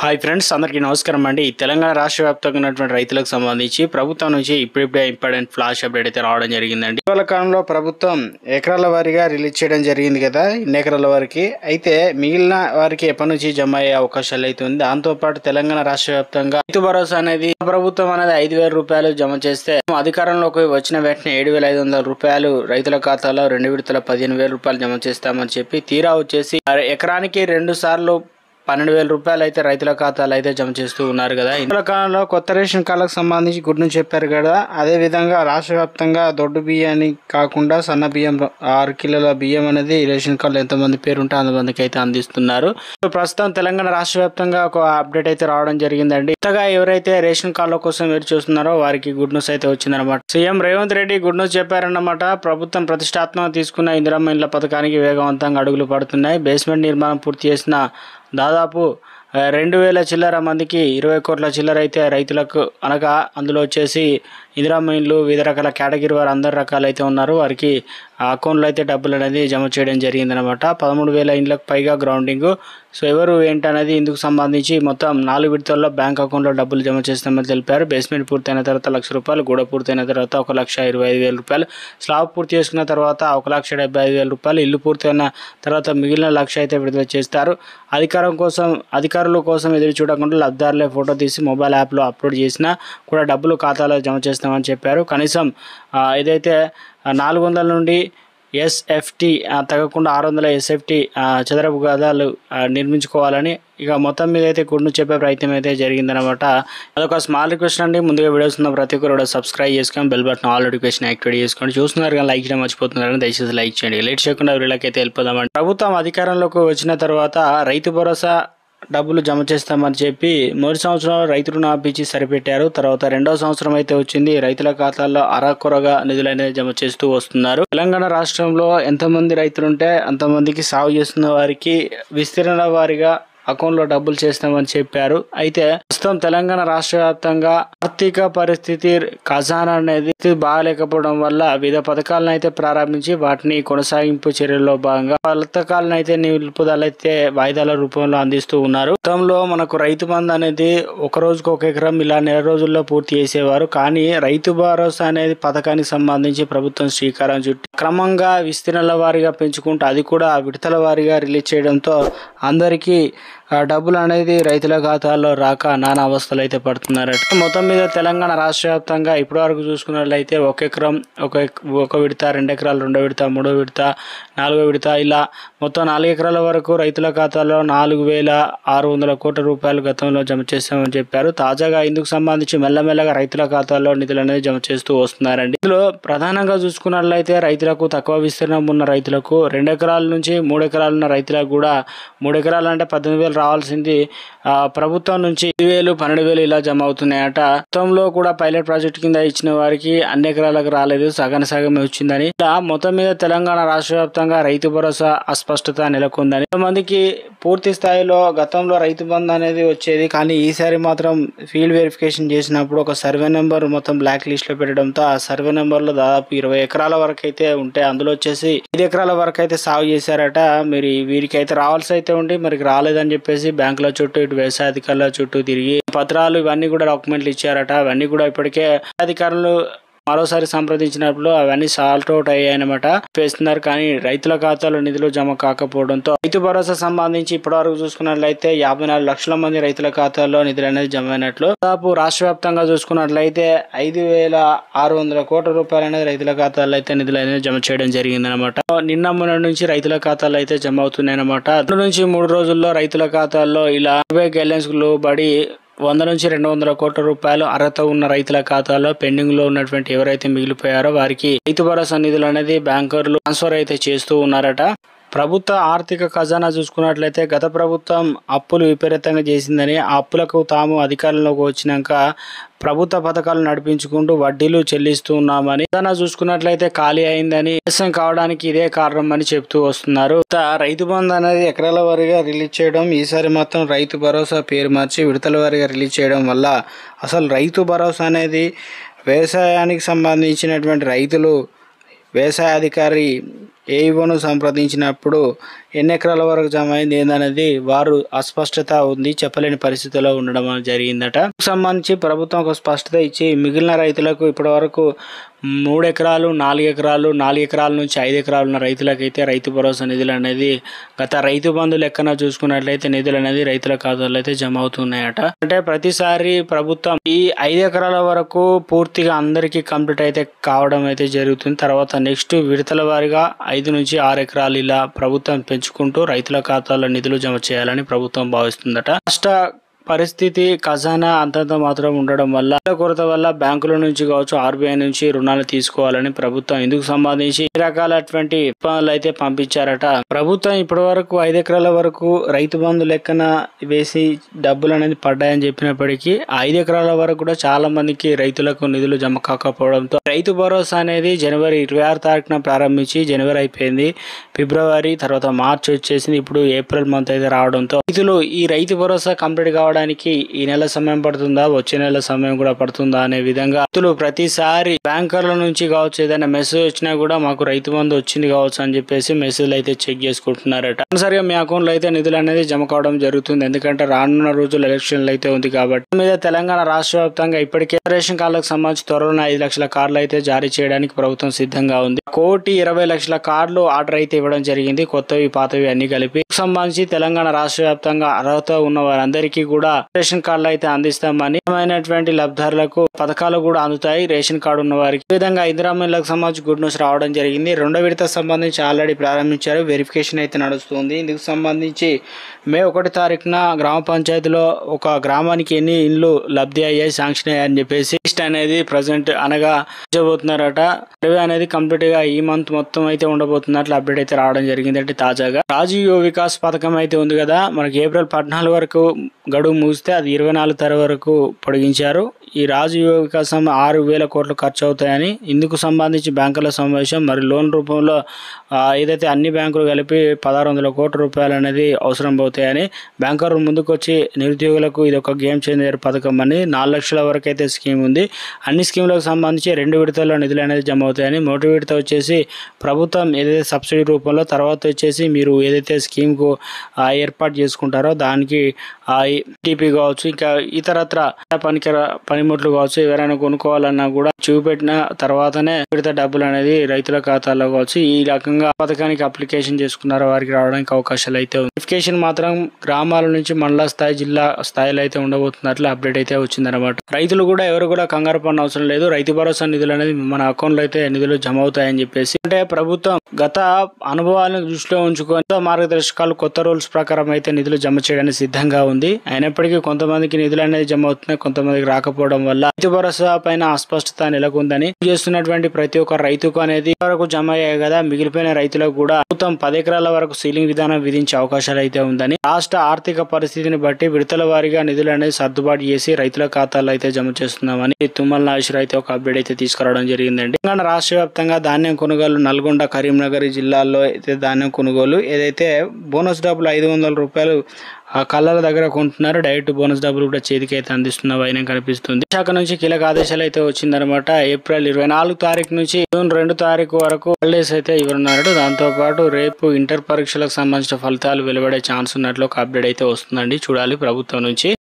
Hi friends, అందరికీ నమస్కారం అండి. తెలంగాణ రాష్ట్ర వ్యాప్తంగా ఉన్నటువంటి రైతులకు సంబంధించి ప్రభుత్వం నుంచి ఇప్పుడిప్పుడే ఇంపార్టెంట్ ఫ్లాష్ అప్డేట్ అయితే రావడం జరిగిందండి. ఇటీవల కాలంలో ప్రభుత్వం ఎకరాల వారీగా రిలీజ్ చేయడం జరిగింది కదా, ఇన్ని ఎకరాల వారికి. అయితే మిగిలిన వారికి ఎప్పటి నుంచి జమ అయ్యే అవకాశాలు అయితే ఉంది. దాంతోపాటు తెలంగాణ రాష్ట్ర వ్యాప్తంగా రైతు భరోసా అనేది ప్రభుత్వం అనేది 5,000 రూపాయలు జమ చేస్తే అధికారంలోకి వచ్చిన వెంటనే 7,500 రూపాయలు రైతుల ఖాతాలో 2 విడతల 15,000 రూపాయలు జమ చేస్తామని చెప్పి తీరా వచ్చేసి ఎకరానికి 2 సార్లు 12,000 రూపాయలు అయితే రైతుల ఖాతాలు అయితే జమ చేస్తూ ఉన్నారు కదా. ఇటీవల కాలంలో కొత్త రేషన్ కార్డులకు సంబంధించి గుడ్ను చెప్పారు కదా. అదే విధంగా రాష్ట్ర వ్యాప్తంగా దొడ్డు బియ్యాన్ని కాకుండా సన్న బియ్యం 6 కిలోల బియ్యం అనేది రేషన్ కార్డులో ఎంతమంది పేరు ఉంటే అంతమందికి అయితే అందిస్తున్నారు. ప్రస్తుతం తెలంగాణ రాష్ట్ర వ్యాప్తంగా ఒక అప్డేట్ అయితే రావడం జరిగిందండి. కొత్తగా ఎవరైతే రేషన్ కార్డుల కోసం ఎదురు చూస్తున్నారో వారికి గుడ్ న్యూస్ అయితే వచ్చిందన్నమాట. CM Revanth Reddy good news చెప్పారన్నమాట. ప్రభుత్వం ప్రతిష్టాత్మకంగా తీసుకున్న ఇందిరమ్మ ఇండ్ల పథకానికి వేగవంతంగా అడుగులు పడుతున్నాయి. బేస్మెంట్ నిర్మాణం పూర్తి చేసిన దాదాపు 2,000 చిల్లర మందికి 20 కోట్ల చిల్లర అయితే రైతులకు అనగా అందులో వచ్చేసి ఇందిరమ్మ ఇండ్లు వివిధ రకాల కేటగిరీ వారు అందరు రకాలు అయితే ఉన్నారు. వారికి అకౌంట్లో అయితే డబ్బులు అనేది జమ చేయడం జరిగిందనమాట. 13,000 ఇండ్లకు పైగా గ్రౌండింగ్. సో ఎవరు ఏంటనేది ఇందుకు సంబంధించి మొత్తం 4 విడతల్లో బ్యాంక్ అకౌంట్లో డబ్బులు జమ చేస్తామని తెలిపారు. బేస్మెంట్ పూర్తయిన తర్వాత 1,00,000 రూపాయలు, గోడ పూర్తయిన తర్వాత 1,25,000 రూపాయలు, స్లాబ్ పూర్తి చేసుకున్న తర్వాత 1,75,000 రూపాయలు, ఇల్లు పూర్తయిన తర్వాత మిగిలిన 1,00,000 అయితే విడుదల చేస్తారు. అధికారుల కోసం ఎదురు చూడకుండా లబ్ధిదారులే ఫోటో తీసి మొబైల్ యాప్లో అప్లోడ్ చేసినా కూడా డబ్బులు ఖాతాలో జమ చేస్తామని చెప్పారు. కనీసం ఏదైతే 400 నుండి ఎస్ఎఫ్టీ తగ్గకుండా 600 ఎస్ఎఫ్టీ చదరపు గదాలు నిర్మించుకోవాలని ఇక మొత్తం మీద అయితే గుడ్ను చెప్పే ప్రయత్నం అయితే జరిగిందనమాట. అదొక స్మాల్ రిక్వెస్ట్ అండి. ముందుగా వీడియోస్ ఉన్న ప్రతి ఒక్కరు కూడా సబ్స్క్రైబ్ చేసుకొని bell button all notification activate చేసుకోండి. చూస్తున్నారు కానీ లైక్ చేయడం మర్చిపోతున్నారని దయచేసి లైక్ చేయండి. లేట్ చేయకుండా వీళ్ళకైతే వెళ్ళిపోదామండి. ప్రభుత్వం అధికారంలోకి వచ్చిన తర్వాత రైతు భరోసా డబ్బులు జమ చేస్తామని చెప్పి మొదటి సంవత్సరంలో రైతు రుణమాఫీ సరిపెట్టారు. తర్వాత రెండవ సంవత్సరం అయితే వచ్చింది. రైతుల ఖాతాల్లో అరకొరగా నిధులు అనేది జమ చేస్తూ వస్తున్నారు. తెలంగాణ రాష్ట్రంలో ఎంతమంది రైతులుంటే అంతమందికి సాగు చేస్తున్న వారికి విస్తీర్ణ వారిగా అకౌంట్లో డబ్బులు చేస్తామని చెప్పారు. అయితే ప్రస్తుతం తెలంగాణ రాష్ట్ర వ్యాప్తంగా ఆర్థిక పరిస్థితి ఖజానా అనేది బాగాలేకపోవడం వల్ల వివిధ పథకాలను అయితే ప్రారంభించి వాటిని కొనసాగింపు చర్యల్లో భాగంగా పథకాలను అయితే నిలుపుదల అయితే వాయిదాల రూపంలో అందిస్తూ ఉన్నారు. గతంలో మనకు రైతు బంధు అనేది ఒక రోజుకు 1 ఎకరం ఇలా నెల రోజుల్లో పూర్తి చేసేవారు. కానీ రైతు భరోసా అనేది పథకానికి సంబంధించి ప్రభుత్వం శ్రీకారం చుట్టి క్రమంగా విస్తీర్ణల వారీగా పెంచుకుంటూ అది కూడా విడతల వారీగా రిలీజ్ చేయడంతో అందరికీ డబ్బులు అనేది రైతుల ఖాతాల్లో రాక నానా అవస్థలు అయితే పడుతున్నారట. మొత్తం మీద తెలంగాణ రాష్ట్ర వ్యాప్తంగా ఇప్పటి వరకు చూసుకున్నట్లయితే 1 ఎకరం 1 విడత, 2 ఎకరాలు 2 విడత, 3 విడత, 4 విడత ఇలా మొత్తం 4 ఎకరాల వరకు రైతుల ఖాతాలో 4,600 కోట్ల రూపాయలు గతంలో జమ చేస్తామని చెప్పారు. తాజాగా ఇందుకు సంబంధించి మెల్లమెల్లగా రైతుల ఖాతాల్లో నిధులు అనేది జమ చేస్తూ వస్తున్నారండి. ఇందులో ప్రధానంగా చూసుకున్నట్లయితే రైతులకు తక్కువ విస్తీర్ణం ఉన్న రైతులకు 2 ఎకరాల నుంచి 3 ఎకరాలు ఉన్న రైతులకు కూడా 3 ఎకరాలు అంటే 18,000 రావాల్సింది ప్రభుత్వం నుంచి 10,000, 12,000 ఇలా జమ అవుతున్నాయట. గతంలో కూడా పైలట్ ప్రాజెక్ట్ కింద ఇచ్చిన వారికి అన్ని ఎకరాలకు రాలేదు, సగమే వచ్చిందని. ఇలా మొత్తం మీద తెలంగాణ రాష్ట్ర వ్యాప్తంగా రైతు భరోసా అస్పష్టత నెలకొందని, కొంతమందికి పూర్తి స్థాయిలో గతంలో రైతు బంధు అనేది వచ్చేది. కానీ ఈసారి మాత్రం ఫీల్డ్ వెరిఫికేషన్ చేసినప్పుడు ఒక సర్వే నెంబర్ మొత్తం బ్లాక్ లిస్ట్ లో పెట్టడంతో ఆ సర్వే నెంబర్ లో దాదాపు 20 ఎకరాల వరకు అయితే ఉంటే అందులో వచ్చేసి 5 ఎకరాల వరకు అయితే సాగు చేశారట. మరి వీరికి అయితే రావాల్సి అయితే ఉండి మరికి రాలేదని చెప్పేసి బ్యాంకుల చుట్టూ ఇటు వ్యవసాయ అధికారుల చుట్టూ తిరిగి పత్రాలు ఇవన్నీ కూడా డాక్యుమెంట్లు ఇచ్చారట. అవన్నీ కూడా ఇప్పటికే అధికారులు మరోసారి సంప్రదించినప్పుడు అవన్నీ సాల్ట్ అవుట్ అయ్యాయన్నమాట చేస్తున్నారు. కానీ రైతుల ఖాతాలో నిధులు జమ కాకపోవడంతో రైతు భరోసా సంబంధించి ఇప్పటివరకు చూసుకున్నట్లయితే 54 లక్షల మంది రైతుల ఖాతాల్లో నిధులు అనేది జమ అయినట్లు. దాదాపు రాష్ట్ర వ్యాప్తంగా చూసుకున్నట్లయితే 5,600 కోట్ల రూపాయలు అనేది రైతుల ఖాతాల్లో అయితే నిధులు అనేది జమ చేయడం జరిగిందనమాట. నిన్న మొన్న నుంచి రైతుల ఖాతాల్లో అయితే జమ అవుతున్నాయి అనమాట. 2 నుంచి 3 రోజుల్లో రైతుల ఖాతాల్లో ఇలా 20 గైడ్లైన్స్ లోబడి 100 నుంచి 200 కోట్ల రూపాయలు అర్హత ఉన్న రైతుల ఖాతాలో పెండింగ్ లో ఉన్నటువంటి ఎవరైతే మిగిలిపోయారో వారికి రైతు భరోసా నిధులు అనేది బ్యాంకర్లు ట్రాన్స్ఫర్ అయితే చేస్తూ ఉన్నారట. ప్రభుత్వ ఆర్థిక ఖజానా చూసుకున్నట్లయితే గత ప్రభుత్వం అప్పులు విపరీతంగా చేసిందని, ఆ అప్పులకు తాము అధికారంలోకి వచ్చినాక ప్రభుత్వ పథకాలు నడిపించుకుంటూ వడ్డీలు చెల్లిస్తూ ఉన్నామని, ఖజానా చూసుకున్నట్లయితే ఖాళీ అయిందని, ఆలస్యం కావడానికి ఇదే కారణం అని చెప్తూ వస్తున్నారు. రైతు బంధు అనేది ఎకరాల వారీగా రిలీజ్ చేయడం, ఈసారి మాత్రం రైతు భరోసా పేరు మార్చి విడతల వారీగా రిలీజ్ చేయడం వల్ల అసలు రైతు భరోసా అనేది వ్యవసాయానికి సంబంధించినటువంటి రైతులు వ్యవసాయ అధికారి ఏఈఓను సంప్రదించినప్పుడు ఎన్ని ఎకరాల వరకు జమ అయింది ఏందనేది వారు అస్పష్టత ఉంది, చెప్పలేని పరిస్థితిలో ఉండడం జరిగిందట. సంబంధించి ప్రభుత్వం ఒక స్పష్టత ఇచ్చి మిగిలిన రైతులకు ఇప్పటి వరకు 3 ఎకరాలు 4 ఎకరాలు 4 ఎకరాల నుంచి 5 ఎకరాలు ఉన్న రైతులకైతే రైతు భరోసా నిధులు అనేది గత రైతు బంధు లెక్కన చూసుకున్నట్లయితే నిధులు అనేది రైతుల ఖాతాలో అయితే జమ అవుతున్నాయట. అంటే ప్రతిసారి ప్రభుత్వం ఈ 5 ఎకరాల వరకు పూర్తిగా అందరికీ కంప్లీట్ అయితే కావడం అయితే జరుగుతుంది. తర్వాత నెక్స్ట్ విడతల వారీగా 5 నుంచి 6 ఎకరాలు ఇలా ప్రభుత్వం పెంచుకుంటూ రైతుల ఖాతాలో నిధులు జమ చేయాలని ప్రభుత్వం భావిస్తుందట. రాష్ట్ర పరిస్థితి ఖజానా అంతంత మాత్రం ఉండడం వల్ల కొరత వల్ల బ్యాంకుల నుంచి కావచ్చు, ఆర్బీఐ నుంచి రుణాలు తీసుకోవాలని ప్రభుత్వం ఇందుకు సంబంధించి రకాలటువంటి విత్తనాలు అయితే పంపించారట. ప్రభుత్వం ఇప్పటి వరకు 5 ఎకరాల వరకు రైతు బంధు లెక్కన వేసి డబ్బులు అనేది పడ్డాయని చెప్పినప్పటికీ 5 ఎకరాల వరకు కూడా చాలా మందికి రైతులకు నిధులు జమ కాకపోవడంతో రైతు భరోసా అనేది జనవరి 26 తారీఖున ప్రారంభించి జనవరి అయిపోయింది, ఫిబ్రవరి తర్వాత మార్చి వచ్చేసింది, ఇప్పుడు ఏప్రిల్ మంత్ అయితే రావడంతో రైతులు ఈ రైతు భరోసా కంప్లీట్ కావడానికి ఈ నెల సమయం పడుతుందా, వచ్చే నెల సమయం కూడా పడుతుందా అనే విధంగా రైతులు ప్రతిసారి బ్యాంకర్ల నుంచి కావచ్చు, ఏదైనా మెసేజ్ వచ్చినా కూడా మాకు రైతు బంధు వచ్చింది కావచ్చు అని చెప్పేసి మెసేజ్లు అయితే చెక్ చేసుకుంటున్నారట. తప్పనిసరిగా మీ అకౌంట్ లో అయితే నిధులు అనేది జమ కావడం జరుగుతుంది. ఎందుకంటే రానున్న రోజులు ఎలక్షన్లు అయితే ఉంది కాబట్టి. మీద తెలంగాణ రాష్ట్ర వ్యాప్తంగా ఇప్పటికే రేషన్ కార్డులకు సంబంధించి త్వరలో 5 లక్షల కార్డులు అయితే జారీ చేయడానికి ప్రభుత్వం సిద్ధంగా ఉంది. 1,20,00,000 కార్డులు ఆర్డర్ అయితే ఇవ్వడం జరిగింది, కొత్తవి పాతవి అన్ని కలిపి. సంబంధించి తెలంగాణ రాష్ట్ర వ్యాప్తంగా అర్హత ఉన్న వారందరికీ కూడా రేషన్ కార్డులు అయితే అందిస్తామని లబ్ధారులకు పథకాలు కూడా అందుతాయి రేషన్ కార్డు ఉన్న వారికి. ఈ విధంగా ఇందిరామిల్లకు సంబంధించి గుడ్ న్యూస్ రావడం జరిగింది. 2వ విడత సంబంధించి ఆల్రెడీ ప్రారంభించారు, వెరిఫికేషన్ అయితే నడుస్తుంది. ఇందుకు సంబంధించి మే 1 తారీఖున గ్రామ పంచాయతీలో ఒక గ్రామానికి ఎన్ని ఇండ్లు లబ్ధి అయ్యాయి, శాంక్షన్ అయ్యాయని చెప్పేసి లిస్ట్ అనేది ప్రజెంట్ అనగా చేయబోతున్నారట. సర్వే అనేది కంప్లీట్ గా ఈ మంత్ మొత్తం అయితే ఉండబోతున్నట్లు అప్డేట్ అయితే రావడం జరిగింది. అంటే తాజాగా రాజీవ్ యువ వికాస్ పథకం అయితే ఉంది కదా, మనకి ఏప్రిల్ 14 వరకు గడువు ముగిస్తే అది 24 తారీఖు వరకు పొడిగించారు. ఈ రాజీవ్ యువ వికాసం 6,000 కోట్లు ఖర్చు అవుతాయని, ఇందుకు సంబంధించి బ్యాంకుల సమావేశం మరి లోన్ రూపంలో ఏదైతే అన్ని బ్యాంకులు కలిపి 1,600 కోట్ల రూపాయలు అనేది అవసరం అవుతాయని బ్యాంకర్లు ముందుకు వచ్చి నిరుద్యోగులకు ఇది ఒక గేమ్ చేంజర్ పథకం అని 4 లక్షల వరకు అయితే స్కీమ్ ఉంది. అన్ని స్కీములకు సంబంధించి 2 విడతల్లో నిధులు అనేది జమ అవుతాయని, మొదటి విడత వచ్చేసి ప్రభుత్వం ఏదైతే సబ్సిడీ రూపంలో, తర్వాత వచ్చేసి మీరు ఏదైతే స్కీమ్కు ఏర్పాటు చేసుకుంటారో దానికి టీపీ కావచ్చు, ఇంకా ఇతరత్ర పనిముట్లు కావచ్చు, ఎవరైనా కొనుక్కోవాలన్నా కూడా చూపెట్టిన తర్వాతనే విడత డబ్బులు అనేది రైతుల ఖాతాలో కావచ్చు ఈ రకంగా పథకానికి అప్లికేషన్ చేసుకున్నారో వారికి రావడానికి అవకాశాలు అయితే ఉంది. వెరిఫికేషన్ మాత్రం గ్రామాల నుంచి మండల స్థాయి, జిల్లా స్థాయిలో అయితే ఉండబోతున్నట్లు అప్డేట్ అయితే వచ్చిందనమాట. రైతులు కూడా ఎవరు కూడా కంగారు పడిన అవసరం లేదు, రైతు భరోసా నిధులు అనేది మన అకౌంట్ లో అయితే నిధులు జమ అవుతాయని చెప్పేసి. అంటే ప్రభుత్వం గత అనుభవాలను దృష్టిలో ఉంచుకొని మార్గదర్శకాలు, కొత్త రూల్స్ ప్రకారం అయితే నిధులు జమ చేయడానికి సిద్ధంగా ఉంది. అయినప్పటికీ కొంతమందికి నిధులు అనేది జమ అవుతున్నాయి, కొంతమందికి రాకపోవడం వల్ల రైతు భరోసా పైన అస్పష్టత నెలకొందని చేస్తున్నటువంటి ప్రతి ఒక్క రైతుకు అనేది వరకు జమ అయ్యాయి కదా, మిగిలిపోయిన రైతులకు కూడా ప్రభుత్వం 10 ఎకరాల వరకు సీలింగ్ విధానం విధించే అవకాశాలు అయితే ఉందని, రాష్ట్ర ఆర్థిక పరిస్థితిని బట్టి విడతల వారీగా నిధులు అనేది సర్దుబాటు చేసి రైతుల ఖాతాల్లో అయితే జమ చేస్తున్నామని తుమ్మల నాగేశ్వర అయితే ఒక అప్డేట్ అయితే తీసుకురావడం జరిగిందండి. తెలంగాణ రాష్ట్ర వ్యాప్తంగా ధాన్యం కొనుగోలు నల్గొండ, కరీంనగర్ జిల్లాల్లో అయితే ధాన్యం కొనుగోలు ఏదైతే బోనస్ డబ్బులు 500 రూపాయలు కళ్ళల దగ్గర కొంటున్నారు, డైరెక్ట్ బోనస్ డబ్బులు కూడా చేతికి అయితే అందిస్తున్న వైనం కనిపిస్తుంది. శాఖ నుంచి కీలక ఆదేశాలు అయితే వచ్చిందనమాట. ఏప్రిల్ 24 తారీఖు నుంచి జూన్ 2 తారీఖు వరకు హాలిడేస్ అయితే ఇవ్వనున్నారు. దాంతో పాటు రేపు ఇంటర్ పరీక్షలకు సంబంధించిన ఫలితాలు వెలువడే ఛాన్స్ ఉన్నట్లు ఒక అప్డేట్ అయితే వస్తుందండి, చూడాలి ప్రభుత్వం నుంచి.